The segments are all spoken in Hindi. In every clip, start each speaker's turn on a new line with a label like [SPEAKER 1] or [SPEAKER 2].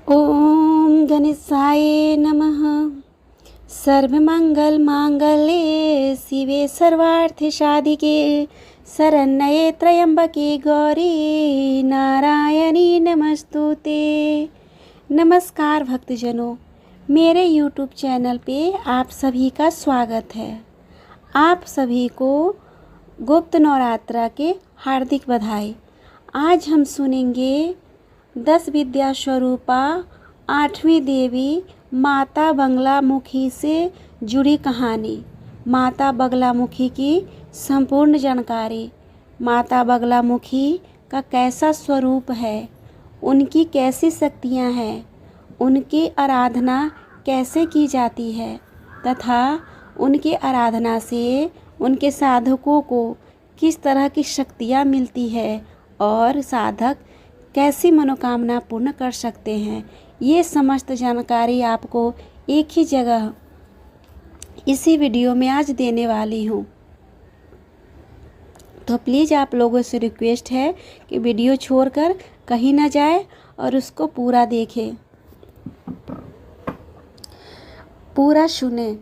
[SPEAKER 1] ओम गणेशाय नमः। सर्वमंगलमांगल्ये शिवे सर्वार्थसाधिके शरण्ये त्र्यंबके गौरी नारायणी नमस्तुते। नमस्कार भक्तजनों, मेरे YouTube चैनल पे आप सभी का स्वागत है। आप सभी को गुप्त नवरात्रा के हार्दिक बधाई। आज हम सुनेंगे 10 विद्या स्वरूपा 8वीं देवी माता बगलामुखी से जुड़ी कहानी। माता बगलामुखी की संपूर्ण जानकारी। माता बगलामुखी का कैसा स्वरूप है, उनकी कैसी शक्तियाँ हैं, उनकी आराधना कैसे की जाती है तथा उनकी आराधना से उनके साधकों को किस तरह की शक्तियाँ मिलती है और साधक कैसी मनोकामना पूर्ण कर सकते हैं, ये समस्त जानकारी आपको एक ही जगह इसी वीडियो में आज देने वाली हूँ। तो प्लीज़ आप लोगों से रिक्वेस्ट है कि वीडियो छोड़कर कहीं ना जाए और उसको पूरा देखें, पूरा सुने।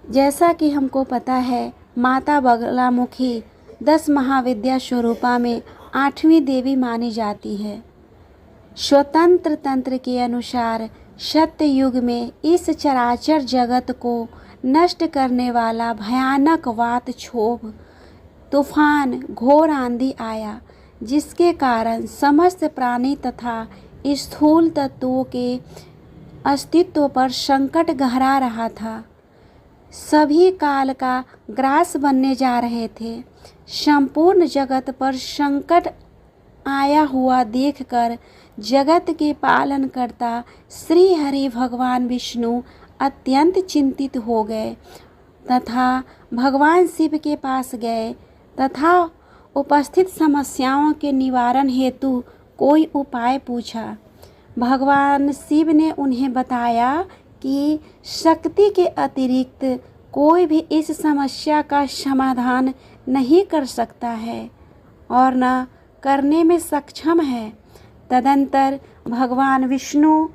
[SPEAKER 1] जैसा कि हमको पता है, माता बगलामुखी 10 महाविद्या स्वरूपा में 8वीं देवी मानी जाती है। स्वतंत्र तंत्र के अनुसार सत्य युग में इस चराचर जगत को नष्ट करने वाला भयानक वात क्षोभ तूफान घोर आंधी आया, जिसके कारण समस्त प्राणी तथा स्थूल तत्वों के अस्तित्व पर संकट गहरा रहा था। सभी काल का ग्रास बनने जा रहे थे। संपूर्ण जगत पर संकट आया हुआ देखकर जगत के पालनकर्ता श्री हरि भगवान विष्णु अत्यंत चिंतित हो गए तथा भगवान शिव के पास गए तथा उपस्थित समस्याओं के निवारण हेतु कोई उपाय पूछा। भगवान शिव ने उन्हें बताया कि शक्ति के अतिरिक्त कोई भी इस समस्या का समाधान नहीं कर सकता है और न करने में सक्षम है। तदंतर भगवान विष्णु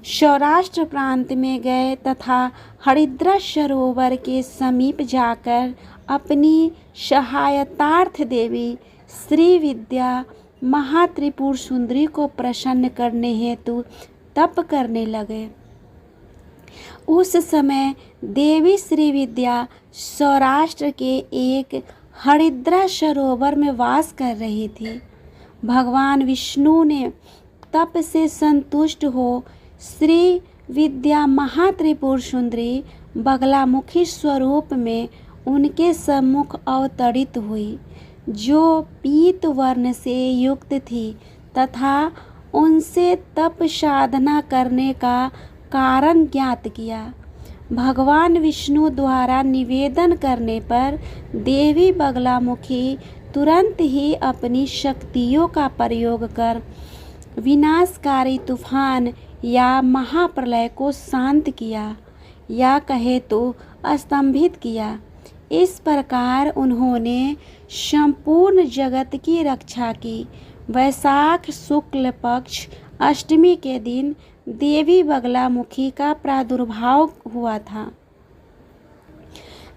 [SPEAKER 1] सौराष्ट्र प्रांत में गए तथा हरिद्रा सरोवर के समीप जाकर अपनी सहायतार्थ देवी श्री विद्या महात्रिपुर सुंदरी को प्रसन्न करने हेतु तप करने लगे। उस समय देवी श्री विद्या सौराष्ट्र के एक हरिद्रा सरोवर में वास कर रही थी। भगवान विष्णु ने तप से संतुष्ट हो श्री विद्या महात्रिपुर सुंदरी बगलामुखी स्वरूप में उनके सम्मुख अवतरित हुई, जो पीत वर्ण से युक्त थी तथा उनसे तप साधना करने का कारण ज्ञात किया। भगवान विष्णु द्वारा निवेदन करने पर देवी बगलामुखी तुरंत ही अपनी शक्तियों का प्रयोग कर विनाशकारी तूफान या महाप्रलय को शांत किया, या कहे तो स्तंभित किया। इस प्रकार उन्होंने संपूर्ण जगत की रक्षा की। वैशाख शुक्ल पक्ष अष्टमी के दिन देवी बगलामुखी का प्रादुर्भाव हुआ था।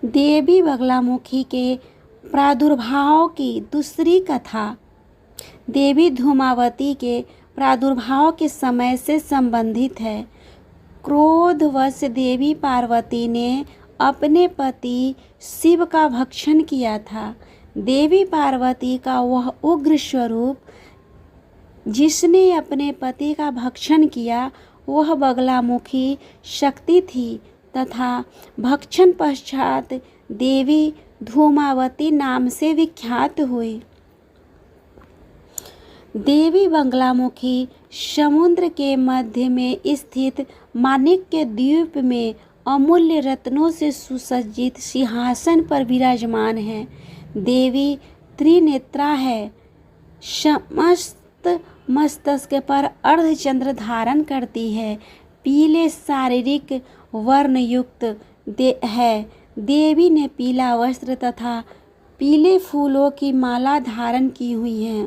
[SPEAKER 1] देवी बगलामुखी के प्रादुर्भाव की दूसरी कथा देवी धूमावती के प्रादुर्भाव के समय से संबंधित है। क्रोधवश देवी पार्वती ने अपने पति शिव का भक्षण किया था। देवी पार्वती का वह उग्र स्वरूप जिसने अपने पति का भक्षण किया, वह बगलामुखी शक्ति थी तथा भक्षण पश्चात देवी धूमावती नाम से विख्यात हुई। देवी बगलामुखी समुद्र के मध्य में स्थित माणिक्य द्वीप में अमूल्य रत्नों से सुसज्जित सिंहासन पर विराजमान है। देवी त्रिनेत्रा है। समस्त मस्तक पर अर्धचंद्र धारण करती है। पीले शारीरिक वर्ण युक्त है। देवी ने पीला वस्त्र तथा पीले फूलों की माला धारण की हुई है।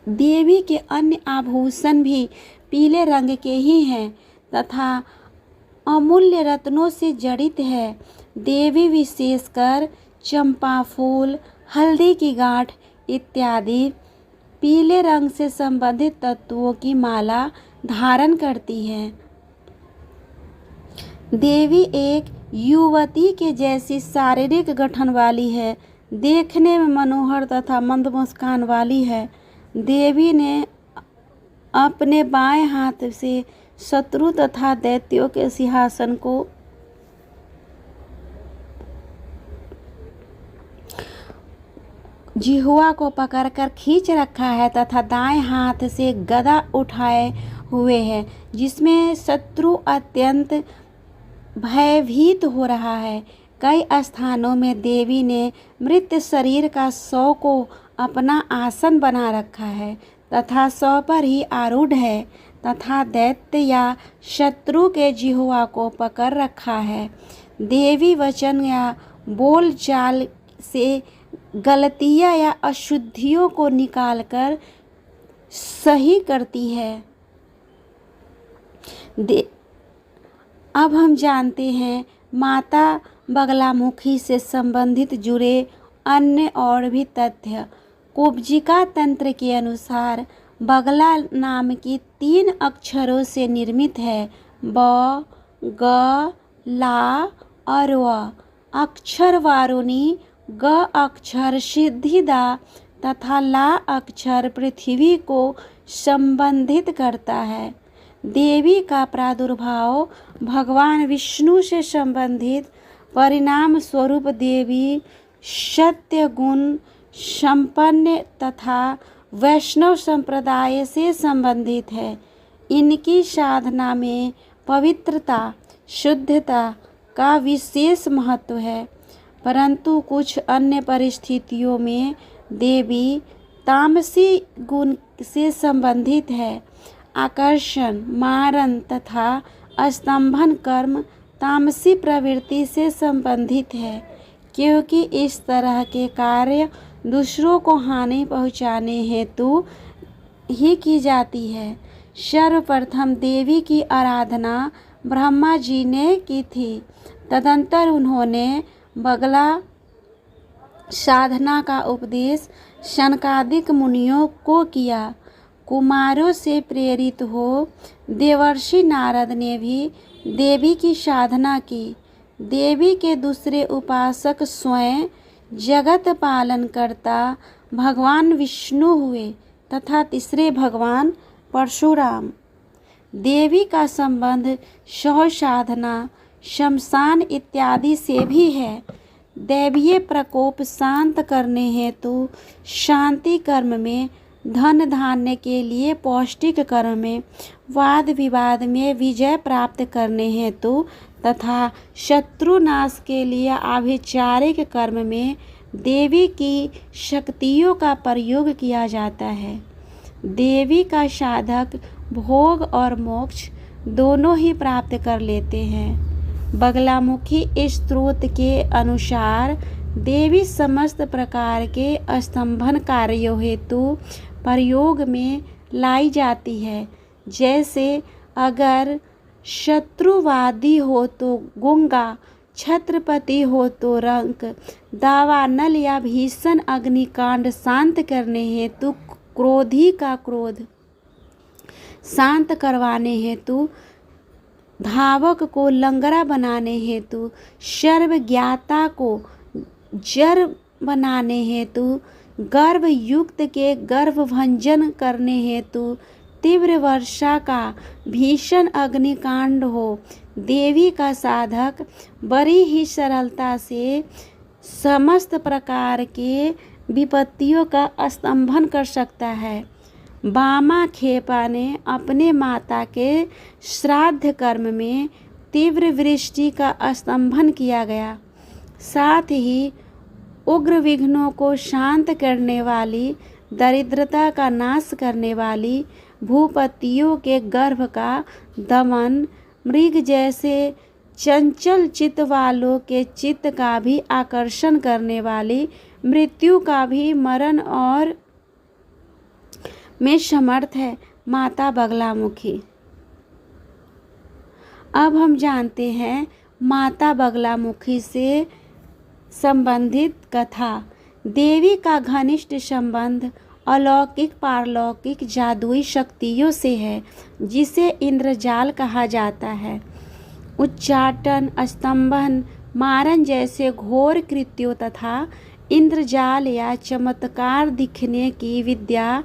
[SPEAKER 1] देवी के अन्य आभूषण भी पीले रंग के ही हैं तथा अमूल्य रत्नों से जड़ित है। देवी विशेषकर चंपा फूल, हल्दी की गांठ इत्यादि पीले रंग से संबंधित तत्वों की माला धारण करती है। देवी एक युवती के जैसी शारीरिक गठन वाली है, देखने में मनोहर तथा मंद मुस्कान वाली है। देवी ने अपने बाएं हाथ से शत्रु तथा दैत्यों के सिंहासन को जिह्वा को पकड़कर खींच रखा है तथा दाएं हाथ से गदा उठाए हुए है, जिसमें शत्रु अत्यंत भयभीत हो रहा है। कई स्थानों में देवी ने मृत शरीर का शव को अपना आसन बना रखा है तथा शव पर ही आरूढ़ है तथा दैत्य या शत्रु के जिह्वा को पकड़ रखा है। देवी वचन या बोल चाल से गलतियाँ या अशुद्धियों को निकालकर सही करती है। अब हम जानते हैं माता बगलामुखी से संबंधित जुड़े अन्य और भी तथ्य। कुब्जिका तंत्र के अनुसार बगला नाम की 3 अक्षरों से निर्मित है। ब, ग, ला और व। अक्षर वारुणी, ग अक्षर सिद्धिदा तथा ला अक्षर पृथ्वी को संबंधित करता है। देवी का प्रादुर्भाव भगवान विष्णु से संबंधित परिणाम स्वरूप देवी सत्य गुण संपन्न तथा वैष्णव संप्रदाय से संबंधित है। इनकी साधना में पवित्रता, शुद्धता का विशेष महत्व है, परंतु कुछ अन्य परिस्थितियों में देवी तामसी गुण से संबंधित है। आकर्षण, मारण तथा स्तंभन कर्म तामसी प्रवृत्ति से संबंधित है, क्योंकि इस तरह के कार्य दूसरों को हानि पहुँचाने हेतु ही की जाती है। सर्वप्रथम देवी की आराधना ब्रह्मा जी ने की थी, तदंतर उन्होंने बगला साधना का उपदेश शनकादिक मुनियों को किया। कुमारों से प्रेरित हो देवर्षि नारद ने भी देवी की साधना की। देवी के दूसरे उपासक स्वयं जगत पालन करता भगवान विष्णु हुए तथा तीसरे भगवान परशुराम। देवी का संबंध शव साधना, शमशान इत्यादि से भी है। दैवीय प्रकोप शांत करने हेतु शांति कर्म में, धन धान्य के लिए पौष्टिक कर्म में, वाद विवाद में विजय प्राप्त करने हेतु तथा शत्रुनाश के लिए आभिचारिक कर्म में देवी की शक्तियों का प्रयोग किया जाता है। देवी का साधक भोग और मोक्ष दोनों ही प्राप्त कर लेते हैं। बगलामुखी स्त्रोत के अनुसार देवी समस्त प्रकार के स्तंभन कार्यों हेतु प्रयोग में लाई जाती है। जैसे अगर शत्रुवादी हो तो गुंगा, छत्रपति हो तो रंक, दावानल या भीषण अग्निकांड शांत करने हेतु क्रोधी का क्रोध शांत करवाने हेतु, धावक को लंगड़ा बनाने हेतु, सर्वज्ञाता को जर बनाने हेतु, गर्भ युक्त के गर्भभंजन करने हेतु, तीव्र वर्षा का भीषण अग्निकांड हो, देवी का साधक बड़ी ही सरलता से समस्त प्रकार के विपत्तियों का स्तंभन कर सकता है। बामा खेपा ने अपने माता के श्राद्ध कर्म में तीव्र वृष्टि का स्तंभन किया गया। साथ ही उग्र विघ्नों को शांत करने वाली, दरिद्रता का नाश करने वाली, भूपतियों के गर्भ का दमन, मृग जैसे चंचल चित्त वालों के चित्त का भी आकर्षण करने वाली, मृत्यु का भी मरण और में समर्थ है माता बगलामुखी। अब हम जानते हैं माता बगलामुखी से संबंधित कथा। देवी का घनिष्ठ संबंध अलौकिक पारलौकिक जादुई शक्तियों से है, जिसे इंद्रजाल कहा जाता है। उच्चाटन, स्तंभन, मारन जैसे घोर कृत्यों तथा इंद्रजाल या चमत्कार दिखने की विद्या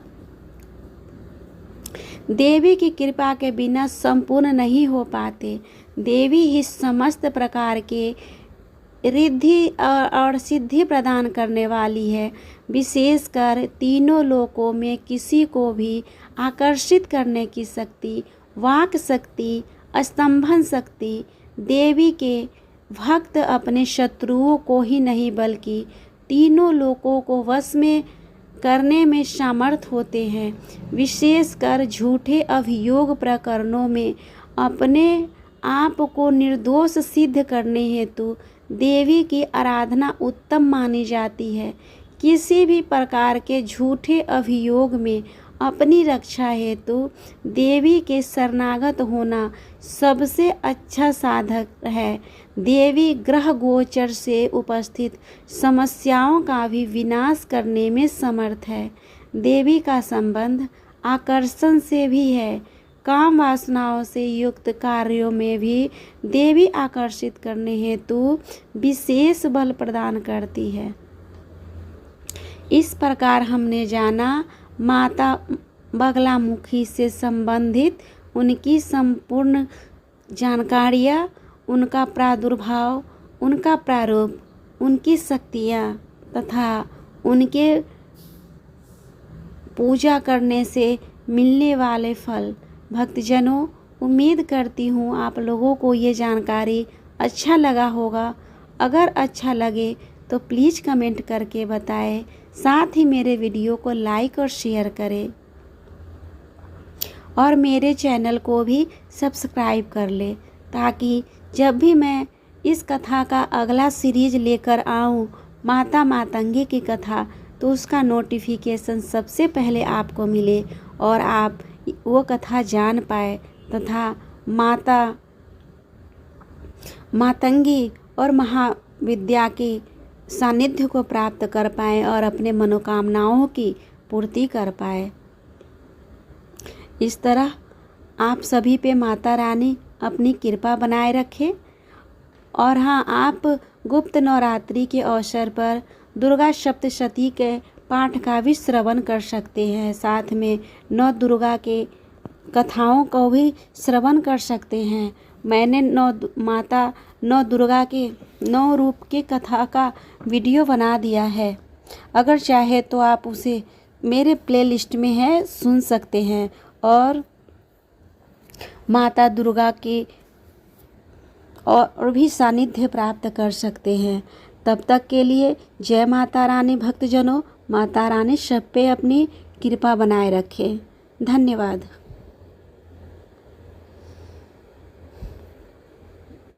[SPEAKER 1] देवी की कृपा के बिना संपूर्ण नहीं हो पाते। देवी ही समस्त प्रकार के रिद्धि और सिद्धि प्रदान करने वाली है। विशेषकर तीनों लोकों में किसी को भी आकर्षित करने की शक्ति, वाक शक्ति, स्तंभन शक्ति देवी के भक्त अपने शत्रुओं को ही नहीं बल्कि तीनों लोकों को वश में करने में समर्थ होते हैं। विशेषकर झूठे अभियोग प्रकरणों में अपने आप को निर्दोष सिद्ध करने हेतु देवी की आराधना उत्तम मानी जाती है। किसी भी प्रकार के झूठे अभियोग में अपनी रक्षा हेतु देवी के शरणागत होना सबसे अच्छा साधक है। देवी ग्रह गोचर से उपस्थित समस्याओं का भी विनाश करने में समर्थ है। देवी का संबंध आकर्षण से भी है। काम वासनाओं से युक्त कार्यों में भी देवी आकर्षित करने हेतु विशेष बल प्रदान करती है। इस प्रकार हमने जाना माता बगलामुखी से संबंधित उनकी संपूर्ण जानकारियाँ, उनका प्रादुर्भाव, उनका प्रारूप, उनकी शक्तियाँ तथा उनके पूजा करने से मिलने वाले फल। भक्तजनों, उम्मीद करती हूँ आप लोगों को ये जानकारी अच्छा लगा होगा। अगर अच्छा लगे तो प्लीज़ कमेंट करके बताएं। साथ ही मेरे वीडियो को लाइक और शेयर करें और मेरे चैनल को भी सब्सक्राइब कर ले, ताकि जब भी मैं इस कथा का अगला सीरीज लेकर आऊँ, माता मातंगी की कथा, तो उसका नोटिफिकेशन सबसे पहले आपको मिले और आप वो कथा जान पाए तथा माता मातंगी और महाविद्या की सानिध्य को प्राप्त कर पाएँ और अपने मनोकामनाओं की पूर्ति कर पाए। इस तरह आप सभी पे माता रानी अपनी कृपा बनाए रखे। और हाँ, आप गुप्त नवरात्रि के अवसर पर दुर्गा सप्तशती के पाठ का भी श्रवण कर सकते हैं। साथ में नौ दुर्गा के कथाओं को भी श्रवण कर सकते हैं। मैंने नौ दुर्गा के 9 रूप के कथा का वीडियो बना दिया है। अगर चाहे तो आप उसे मेरे प्लेलिस्ट में है, सुन सकते हैं और माता दुर्गा की और भी सानिध्य प्राप्त कर सकते हैं। तब तक के लिए जय माता रानी भक्तजनों। माता रानी सब पे अपनी कृपा बनाए रखे। धन्यवाद।